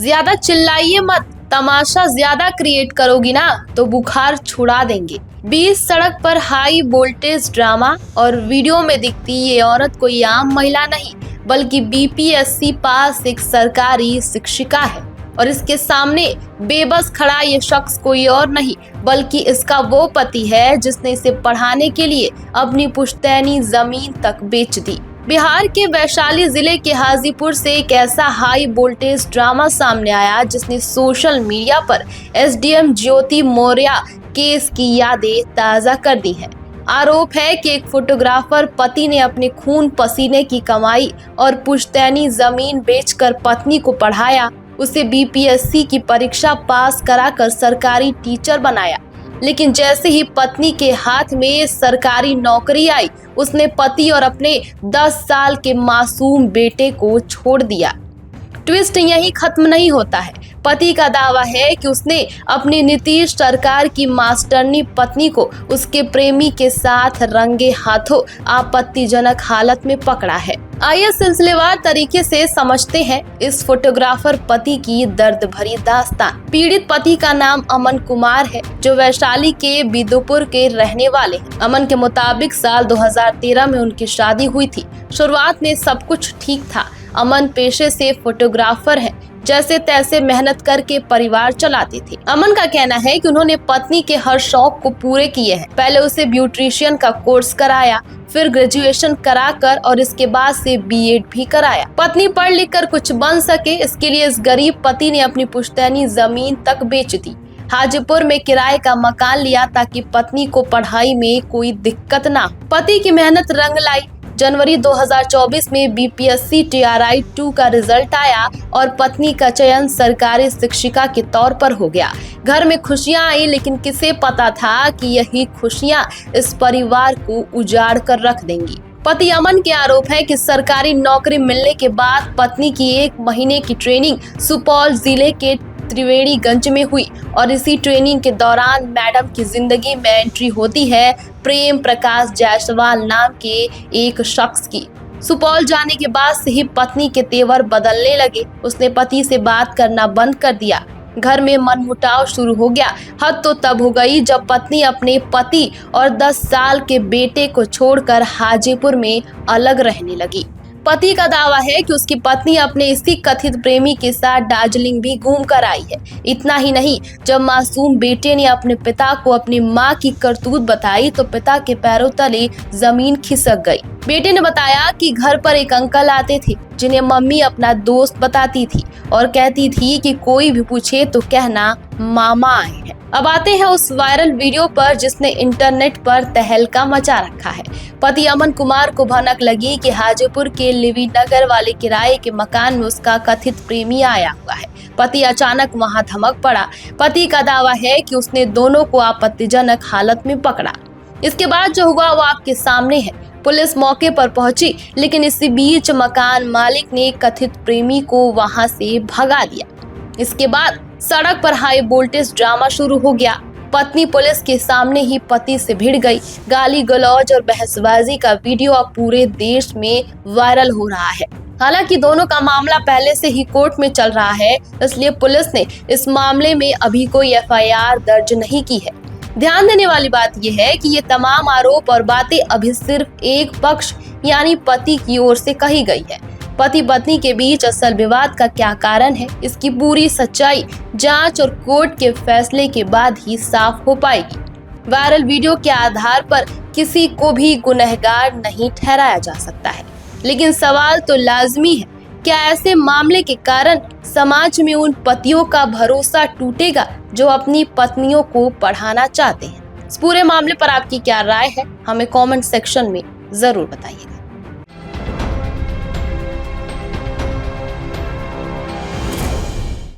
ज्यादा चिल्लाइए मत, तमाशा ज्यादा क्रिएट करोगी ना तो बुखार छुड़ा देंगे। बीच सड़क पर हाई वोल्टेज ड्रामा और वीडियो में दिखती ये औरत कोई आम महिला नहीं बल्कि बीपीएससी पास एक सरकारी शिक्षिका है और इसके सामने बेबस खड़ा ये शख्स कोई और नहीं बल्कि इसका वो पति है जिसने इसे पढ़ाने के लिए अपनी पुश्तैनी जमीन तक बेच दी। बिहार के वैशाली जिले के हाजीपुर से एक ऐसा हाई वोल्टेज ड्रामा सामने आया जिसने सोशल मीडिया पर एसडीएम ज्योति मौर्य केस की यादें ताजा कर दी है। आरोप है कि एक फोटोग्राफर पति ने अपने खून पसीने की कमाई और पुश्तैनी जमीन बेचकर पत्नी को पढ़ाया, उसे बीपीएससी की परीक्षा पास कराकर सरकारी टीचर बनाया। लेकिन जैसे ही पत्नी के हाथ में सरकारी नौकरी आई, उसने पति और अपने 10 साल के मासूम बेटे को छोड़ दिया। ट्विस्ट यही खत्म नहीं होता है। पति का दावा है कि उसने अपनी नीतीश सरकार की मास्टरनी पत्नी को उसके प्रेमी के साथ रंगे हाथों आपत्तिजनक हालत में पकड़ा है। आइए सिलसिलेवार तरीके से समझते हैं इस फोटोग्राफर पति की दर्द भरी दास्तान। पीड़ित पति का नाम अमन कुमार है जो वैशाली के बिदुपुर के रहने वाले हैं। अमन के मुताबिक साल 2013 में उनकी शादी हुई थी। शुरुआत में सब कुछ ठीक था। अमन पेशे से फोटोग्राफर हैं, जैसे तैसे मेहनत करके परिवार चलाते थे। अमन का कहना है कि उन्होंने पत्नी के हर शौक को पूरे किए हैं। पहले उसे ब्यूटिशियन का कोर्स कराया, फिर ग्रेजुएशन कराकर और इसके बाद से बीएड भी कराया। पत्नी पढ़ लिख कर कुछ बन सके, इसके लिए इस गरीब पति ने अपनी पुश्तैनी जमीन तक बेच दी। हाजीपुर में किराए का मकान लिया ताकि पत्नी को पढ़ाई में कोई दिक्कत ना। पति की मेहनत रंग लाई। जनवरी 2024 में बीपीएससी TRI 2 का रिजल्ट आया और पत्नी का चयन सरकारी शिक्षिका के तौर पर हो गया। घर में खुशियां आई, लेकिन किसे पता था कि यही खुशियां इस परिवार को उजाड़ कर रख देंगी। पति अमन के आरोप है कि सरकारी नौकरी मिलने के बाद पत्नी की 1 महीने की ट्रेनिंग सुपौल जिले के त्रिवेणीगंज में हुई और इसी ट्रेनिंग के दौरान मैडम की जिंदगी में एंट्री होती है प्रेम प्रकाश जायसवाल नाम के एक शख्स की। सुपौल जाने के बाद से ही पत्नी के तेवर बदलने लगे। उसने पति से बात करना बंद कर दिया। घर में मनमुटाव शुरू हो गया। हद तो तब हो गई जब पत्नी अपने पति और 10 साल के बेटे को छोड़कर हाजीपुर में अलग रहने लगी। पति का दावा है कि उसकी पत्नी अपने इसी कथित प्रेमी के साथ दार्जिलिंग भी घूम कर आई है। इतना ही नहीं, जब मासूम बेटे ने अपने पिता को अपनी मां की करतूत बताई तो पिता के पैरों तले जमीन खिसक गई। बेटे ने बताया कि घर पर एक अंकल आते थे जिन्हें मम्मी अपना दोस्त बताती थी और कहती थी कि कोई भी पूछे तो कहना मामा आए हैं। अब आते हैं उस वायरल वीडियो पर जिसने इंटरनेट पर तहलका मचा रखा है। पति अमन कुमार को भनक लगी कि हाजीपुर के लिवी नगर वाले किराए के मकान में उसका कथित प्रेमी आया हुआ है। पति अचानक वहां धमक पड़ा। पति का दावा है कि उसने दोनों को आपत्तिजनक हालत में पकड़ा। इसके बाद जो हुआ वो आपके सामने है। पुलिस मौके पर पहुंची, लेकिन इसी बीच मकान मालिक ने कथित प्रेमी को वहां से भगा दिया। इसके बाद सड़क पर हाई वोल्टेज ड्रामा शुरू हो गया। पत्नी पुलिस के सामने ही पति से भिड़ गई। गाली गलौज और बहसबाजी का वीडियो अब पूरे देश में वायरल हो रहा है। हालांकि दोनों का मामला पहले से ही कोर्ट में चल रहा है, इसलिए पुलिस ने इस मामले में अभी कोई एफआईआर दर्ज नहीं की है। ध्यान देने वाली बात यह है कि ये तमाम आरोप और बातें अभी सिर्फ एक पक्ष यानी पति की ओर से कही गई है। पति पत्नी के बीच असल विवाद का क्या कारण है, इसकी पूरी सच्चाई जांच और कोर्ट के फैसले के बाद ही साफ हो पाएगी। वायरल वीडियो के आधार पर किसी को भी गुनहगार नहीं ठहराया जा सकता है, लेकिन सवाल तो लाजमी है, क्या ऐसे मामले के कारण समाज में उन पतियों का भरोसा टूटेगा जो अपनी पत्नियों को पढ़ाना चाहते हैं? इस पूरे मामले पर आपकी क्या राय है, हमें कमेंट सेक्शन में जरूर बताइए।